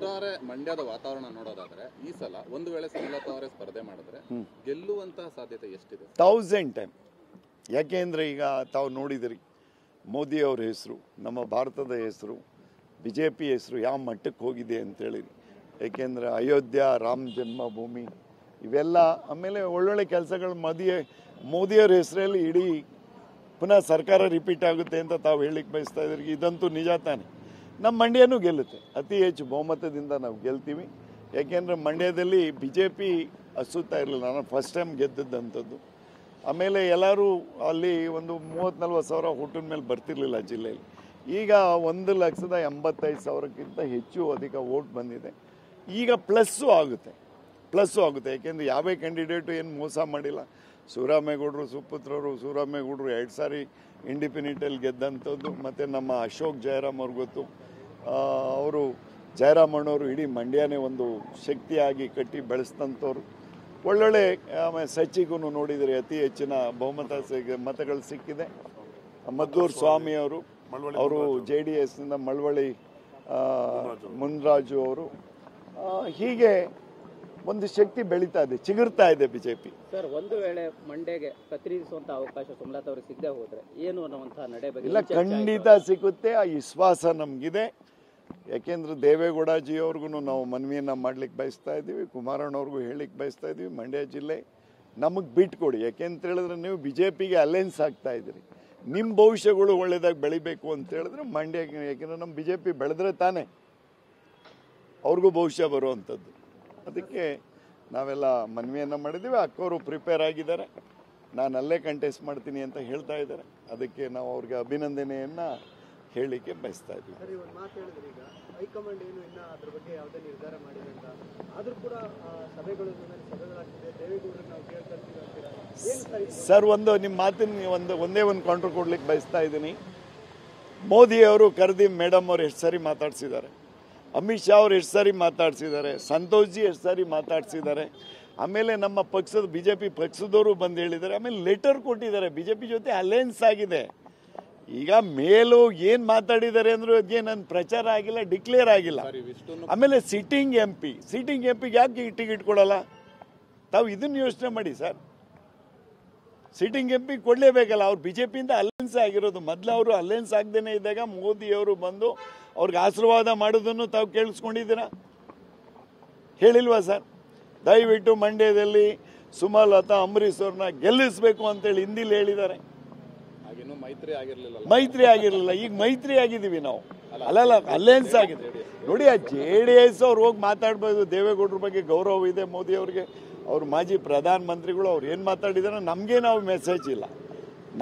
ಒಟ್ಟಾರೆ ಮಂಡ್ಯದ ವಾತಾವರಣ ನೋಡೋದಾದ್ರೆ ಈ ಸಲ ಒಂದು ವೇಳೆ ಸುಮಲತಾ ಅವರೇ ಸ್ಪರ್ಧೆ ಮಾಡಿದ್ರೆ ಗೆಲ್ಲುವಂತಹ ಸಾಧ್ಯತೆ ಎಷ್ಟಿದೆ? 1000 ಟೈಮ್. ಯಾಕೆಂದರೆ ಈಗ ತಾವು ನೋಡಿದಿರಿ ಮೋದಿ ಅವ್ರ ಹೆಸರು, ನಮ್ಮ ಭಾರತದ ಹೆಸರು, BJP ಹೆಸರು ಯಾವ ಮಟ್ಟಕ್ಕೆ ಹೋಗಿದೆ ಅಂತೇಳಿ. ಏಕೆಂದರೆ ಅಯೋಧ್ಯ, ರಾಮ ಜನ್ಮಭೂಮಿ ಇವೆಲ್ಲ, ಆಮೇಲೆ ಒಳ್ಳೊಳ್ಳೆ ಕೆಲಸಗಳು ಮೋದಿಯವ್ರ ಹೆಸರಲ್ಲಿ ಇಡೀ ಪುನಃ ಸರ್ಕಾರ ರಿಪೀಟ್ ಆಗುತ್ತೆ ಅಂತ ತಾವು ಹೇಳಿಕ್ಕೆ ಬಯಸ್ತಾ ಇದ್ದೀರಿ. ಇದಂತೂ ನಿಜ ತಾನೆ. ನಮ್ಮ ಮಂಡ್ಯನೂ ಗೆಲ್ಲುತ್ತೆ, ಅತಿ ಹೆಚ್ಚು ಬಹುಮತದಿಂದ ನಾವು ಗೆಲ್ತೀವಿ. ಯಾಕೆಂದರೆ ಮಂಡ್ಯದಲ್ಲಿ BJP ಹಸುತ್ತಾ ಇರಲಿಲ್ಲ, ನಾನು ಫಸ್ಟ್ ಟೈಮ್ ಗೆದ್ದದ್ದಂಥದ್ದು. ಆಮೇಲೆ ಎಲ್ಲರೂ ಅಲ್ಲಿ ಒಂದು 30-40 ಸಾವಿರ ಹುಟ್ಟಿನ ಮೇಲೆ ಬರ್ತಿರ್ಲಿಲ್ಲ ಜಿಲ್ಲೆಯಲ್ಲಿ. ಈಗ 1,85,000ಕ್ಕಿಂತ ಅಧಿಕ ವೋಟ್ ಬಂದಿದೆ. ಈಗ ಪ್ಲಸ್ಸು ಆಗುತ್ತೆ. ಯಾಕೆಂದರೆ ಯಾವೇ ಕ್ಯಾಂಡಿಡೇಟು ಏನು ಮೋಸ ಮಾಡಿಲ್ಲ. ಶಿವರಾಮೇಗೌಡರು ಸುಪುತ್ರರು, ಶಿವರಾಮೇಗೌಡರು 2 ಸಾರಿ ಇಂಡಿಪೆಂಡೆಂಟಲ್ಲಿ ಗೆದ್ದಂಥದ್ದು. ಮತ್ತು ನಮ್ಮ ಅಶೋಕ್ ಜಯರಾಮ್ ಅವ್ರಿಗೆ ಗೊತ್ತು, ಅವರು ಜಯರಾಮಣ್ಣವರು ಇಡೀ ಮಂಡ್ಯನೇ ಒಂದು ಶಕ್ತಿಯಾಗಿ ಕಟ್ಟಿ ಬೆಳೆಸಿದಂಥವ್ರು. ಒಳ್ಳೊಳ್ಳೆ ಸಚಿಗೂ ನೋಡಿದರೆ ಅತಿ ಹೆಚ್ಚಿನ ಮತಗಳು ಸಿಕ್ಕಿದೆ. ಮದ್ದೂರು ಸ್ವಾಮಿಯವರು, ಅವರು JDSನಿಂದ ಮಳವಳ್ಳಿ ಮುನ್ರಾಜು ಅವರು, ಹೀಗೆ ಒಂದು ಶಕ್ತಿ ಬೆಳೀತಾ ಇದೆ, ಚಿಗುರ್ತಾ ಇದೆ BJP. ಸರ್, ಒಂದು ವೇಳೆ ಮಂಡ್ಯಗೆ ಪ್ರತಿನಿಧಿಸುವಂತ ಅವಕಾಶ ಸುಮಲತಾ ಅವರಿಗೆ ಸಿಗದೆ ಹೋದ್ರೆ ಏನು ಅನ್ನುವಂತಹ ನಡೆ ಬಗ್ಗೆ ಇಲ್ಲ, ಖಂಡಿತ ಸಿಗುತ್ತೆ, ಆ ವಿಶ್ವಾಸ ನಮಗಿದೆ. ಯಾಕೆಂದ್ರೆ ದೇವೇಗೌಡಜಿ ಅವ್ರಿಗೂ ನಾವು ಮನವಿಯನ್ನು ಮಾಡ್ಲಿಕ್ಕೆ ಬಯಸ್ತಾ ಇದ್ದೀವಿ, ಕುಮಾರಣ್ಣವ್ರಿಗೂ ಹೇಳಿಕ್ಕೆ ಬಯಸ್ತಾ ಇದ್ದೀವಿ. ಮಂಡ್ಯ ಜಿಲ್ಲೆ ನಮಗೆ ಬಿಟ್ಕೊಡಿ. ಯಾಕೆಂತ ಹೇಳಿದ್ರೆ ನೀವು BJPಗೆ ಅಲೈನ್ಸ್ ಆಗ್ತಾ ಇದ್ದೀರಿ, ನಿಮ್ಮ ಭವಿಷ್ಯಗಳು ಒಳ್ಳೆಯದಾಗಿ ಬೆಳಿಬೇಕು ಅಂತ ಹೇಳಿದ್ರೆ ಮಂಡ್ಯಕ್ಕೆ, ಯಾಕೆಂದರೆ ನಮ್ಮ BJP ಬೆಳೆದ್ರೆ ತಾನೇ ಅವ್ರಿಗೂ ಭವಿಷ್ಯ ಬರುವಂಥದ್ದು. ಅದಕ್ಕೆ ನಾವೆಲ್ಲ ಮನವಿಯನ್ನು ಮಾಡಿದ್ದೀವಿ. ಅಕ್ಕವರು ಪ್ರಿಪೇರ್ ಆಗಿದ್ದಾರೆ, ನಾನು ಅಲ್ಲೇ ಕಂಟೆಸ್ಟ್ ಮಾಡ್ತೀನಿ ಅಂತ ಹೇಳ್ತಾ ಇದ್ದಾರೆ. ಅದಕ್ಕೆ ನಾವು ಅವ್ರಿಗೆ ಅಭಿನಂದನೆಯನ್ನು ಹೇಳಲಿಕ್ಕೆ ಬಯಸ್ತಾ ಇದ್ದೀವಿ. ಸರ್, ಒಂದು ಮಾತು ಹೇಳಿದ್ರೆ ಈಗ ಹೈಕಮಾಂಡ್ ಏನು ಇನ್ನ ಅದ್ರ ಬಗ್ಗೆ ಯಾವುದೇ ನಿರ್ಧಾರ ಮಾಡಿಲ್ಲ ಅಂತ, ಆದರೂ ಕೂಡ ಸಭೆಗಳಾಗ್ತಿದೆ, ದೇವೇಗೌಡರಿಗೆ ನಾವು ಕೇಳ್ಕೊಳ್ತೀವಿ ಅಂತೀರಾ ಏನು ಸರ್? ನಿಮ್ಮ ಮಾತಿನ ಒಂದೇ ಒಂದು ಕೌಂಟರ್ ಕೊಡ್ಲಿಕ್ಕೆ ಬಯಸ್ತಾ ಇದ್ದೀನಿ. ಮೋದಿ ಅವರು ಕರೆದಿ ಮೇಡಮ್ ಅವ್ರು ಎಷ್ಟು ಸಾರಿ ಮಾತಾಡ್ಸಿದ್ದಾರೆ, ಅಮಿತ್ ಶಾ ಅವ್ರು ಎಷ್ಟು ಸಾರಿ ಮಾತಾಡ್ಸಿದ್ದಾರೆ, ಸಂತೋಷ್ ಜಿ ಎಷ್ಟು ಸಾರಿ ಮಾತಾಡ್ಸಿದ್ದಾರೆ. ಆಮೇಲೆ ನಮ್ಮ ಪಕ್ಷದ BJP ಪಕ್ಷದವರು ಬಂದು ಹೇಳಿದ್ದಾರೆ. ಆಮೇಲೆ ಲೆಟರ್ ಕೊಟ್ಟಿದ್ದಾರೆ, BJP ಜೊತೆ ಅಲೈನ್ಸ್ ಆಗಿದೆ. ಈಗ ಮೇಲೂ ಏನು ಮಾತಾಡಿದ್ದಾರೆ ಅಂದ್ರೂ ಅದೇ ನನ್ನ ಪ್ರಚಾರ ಆಗಿಲ್ಲ, ಡಿಕ್ಲೇರ್ ಆಗಿಲ್ಲ. ಆಮೇಲೆ ಸಿಟ್ಟಿಂಗ್ ಎಂ ಪಿಗೆ ಯಾಕೆ ಟಿಕೆಟ್ ಕೊಡಲ್ಲ? ತಾವು ಇದನ್ನು ಯೋಚನೆ ಮಾಡಿ ಸರ್. ಸಿಟ್ಟಿಂಗ್ MP ಕೊಡಲೇಬೇಕಲ್ಲ, ಅವ್ರು BJPಯಿಂದ ಅಲೈನ್ಸ್ ಆಗಿರೋದು. ಮೊದಲು ಅವರು ಅಲೈನ್ಸ್ ಆಗದೇನೆ ಇದ್ದಾಗ ಮೋದಿಯವರು ಬಂದು ಅವ್ರಿಗೆ ಆಶೀರ್ವಾದ ಮಾಡೋದನ್ನು ತಾವು ಕೇಳಿಸ್ಕೊಂಡಿದ್ದೀರಾ? ಹೇಳಿಲ್ವಾ ಸರ್? ದಯವಿಟ್ಟು ಮಂಡ್ಯದಲ್ಲಿ ಸುಮಲತಾ ಅಂಬರೀಶ್ ಅವ್ರನ್ನ ಗೆಲ್ಲಿಸಬೇಕು ಅಂತೇಳಿ ಹಿಂದಿಲಿ ಹೇಳಿದ್ದಾರೆ. ಮೈತ್ರಿ ಆಗಿರಲಿಲ್ಲ, ಈಗ ಮೈತ್ರಿ ಆಗಿದ್ದೀವಿ ನಾವು. ಅಲ್ಲಲ್ಲ, ಅಲೈನ್ಸ್ ಆಗಿದೆ ನೋಡಿ. ಆ JDS ಅವ್ರು ಹೋಗಿ ಮಾತಾಡ್ಬೋದು. ದೇವೇಗೌಡರ ಬಗ್ಗೆ ಗೌರವ ಇದೆ ಮೋದಿ ಅವ್ರಿಗೆ, ಅವ್ರು ಮಾಜಿ ಪ್ರಧಾನ ಮಂತ್ರಿಗಳು, ಅವ್ರು ಏನು ಮಾತಾಡಿದಾರೆ ನಮಗೆ ನಾವು ಮೆಸೇಜ್ ಇಲ್ಲ.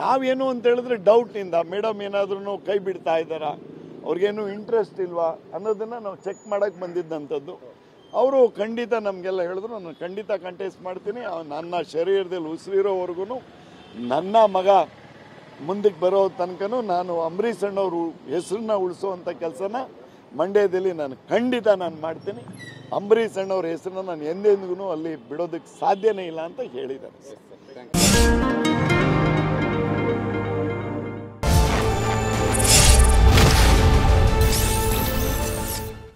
ನಾವೇನು ಅಂತ ಹೇಳಿದ್ರೆ ಡೌಟ್ನಿಂದ ಮೇಡಮ್ ಏನಾದ್ರೂ ಕೈ ಬಿಡ್ತಾ ಇದ್ದಾರಾ, ಅವ್ರಿಗೇನು ಇಂಟ್ರೆಸ್ಟ್ ಇಲ್ವಾ ಅನ್ನೋದನ್ನು ನಾವು ಚೆಕ್ ಮಾಡೋಕ್ಕೆ ಬಂದಿದ್ದಂಥದ್ದು. ಅವರು ಖಂಡಿತ ನಮಗೆಲ್ಲ ಹೇಳಿದ್ರು, ನಾನು ಖಂಡಿತ ಕಂಟೆಸ್ಟ್ ಮಾಡ್ತೀನಿ. ನನ್ನ ಶರೀರದಲ್ಲಿ ಉಸಿರಿರೋವರೆಗೂ ನನ್ನ ಮಗ ಮುಂದಕ್ಕೆ ಬರೋ ತನಕನೂ ನಾನು ಅಂಬರೀಷ್ ಅಣ್ಣವ್ರ ಹೆಸರನ್ನ ಉಳಿಸೋವಂಥ ಕೆಲಸನ ಮಂಡ್ಯದಲ್ಲಿ ನಾನು ಖಂಡಿತ ಮಾಡ್ತೀನಿ. ಅಂಬರೀಷ್ ಅಣ್ಣವ್ರ ಹೆಸರನ್ನ ನಾನು ಎಂದೆಂದಿಗೂ ಅಲ್ಲಿ ಬಿಡೋದಕ್ಕೆ ಸಾಧ್ಯನೇ ಇಲ್ಲ ಅಂತ ಹೇಳಿದ್ದಾರೆ.